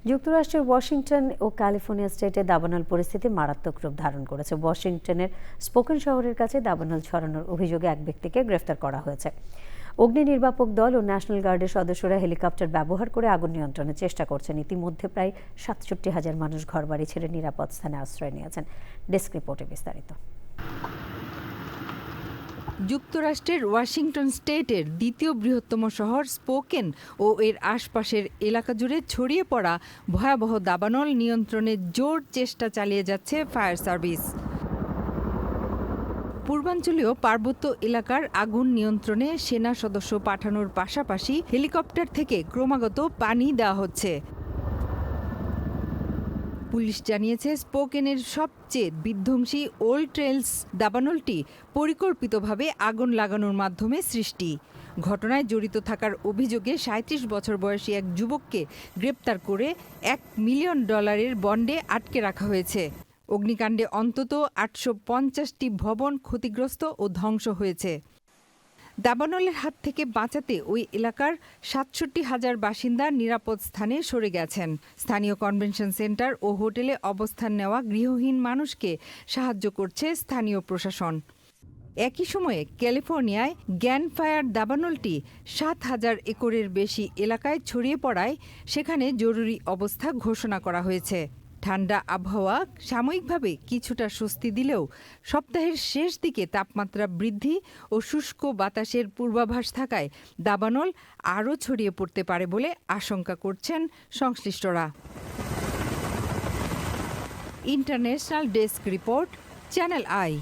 যুক্তরাষ্ট্রের ওয়াশিংটন ও ক্যালিফোর্নিয়া স্টেটে দাবানল পরিস্থিতি মারাত্মক রূপ ধারণ করেছে। ওয়াশিংটনের স্পোকেন শহরের কাছে দাবানল ছড়ানোর অভিযোগে এক ব্যক্তিকে গ্রেফতার করা হয়েছে। অগ্নি নির্বাপক দল ও ন্যাশনাল গার্ডের সদস্যরা হেলিকপ্টার ব্যবহার করে আগুন নিয়ন্ত্রণের চেষ্টা করছেন। ইতিমধ্যে প্রায় ৬৭,০০০ মানুষ ঘরবাড়ি ছেড়ে নিরাপদ স্থানে আশ্রয় নিয়েছেন। ডেস্ক রিপোর্টে বিস্তারিত। যুক্তরাষ্ট্রের ওয়াশিংটন স্টেটের দ্বিতীয় বৃহত্তম শহর স্পোকেন ও এর আশপাশের এলাকা জুড়ে ছড়িয়ে পড়া ভয়াবহ দাবানল নিয়ন্ত্রণের জোর চেষ্টা চালিয়ে যাচ্ছে ফায়ার সার্ভিস। পূর্বাঞ্চলীয় পার্বত্য এলাকার আগুন নিয়ন্ত্রণে সেনা সদস্য পাঠানোর পাশাপাশি হেলিকপ্টার থেকে ক্রমাগত পানি দেওয়া হচ্ছে। পুলিশ জানিয়েছে, স্পোকেনের সবচেয়ে বিধ্বংসী ওল্ড ট্রেলস দাবানলটি পরিকল্পিতভাবে আগুন লাগানোর মাধ্যমে সৃষ্টি। ঘটনায় জড়িত থাকার অভিযোগে ৩৭ বছর বয়সী এক যুবককে গ্রেপ্তার করে $1 মিলিয়ন বন্ডে আটকে রাখা হয়েছে। অগ্নিকাণ্ডে অন্তত ৮৫০টি ভবন ক্ষতিগ্রস্ত ও ধ্বংস হয়েছে। দাবানলের হাত থেকে বাঁচাতে ওই এলাকার ৬৭,০০০ বাসিন্দা নিরাপদ স্থানে সরে গেছেন। স্থানীয় কনভেনশন সেন্টার ও হোটেলে অবস্থান নেওয়া গৃহহীন মানুষকে সাহায্য করছে স্থানীয় প্রশাসন। একই সময়ে ক্যালিফোর্নিয়ায় গ্যান ফায়ার দাবানলটি ৭,০০০ একরের বেশি এলাকায় ছড়িয়ে পড়ায় সেখানে জরুরি অবস্থা ঘোষণা করা হয়েছে। ঠান্ডা আবহাওয়া সাময়িকভাবে কিছুটা স্বস্তি দিলেও সপ্তাহের শেষ দিকে তাপমাত্রা বৃদ্ধি ও শুষ্ক বাতাসের পূর্বাভাস থাকায় দাবানল আরও ছড়িয়ে পড়তে পারে বলে আশঙ্কা করছেন সংশ্লিষ্টরা। International desk report, channel I.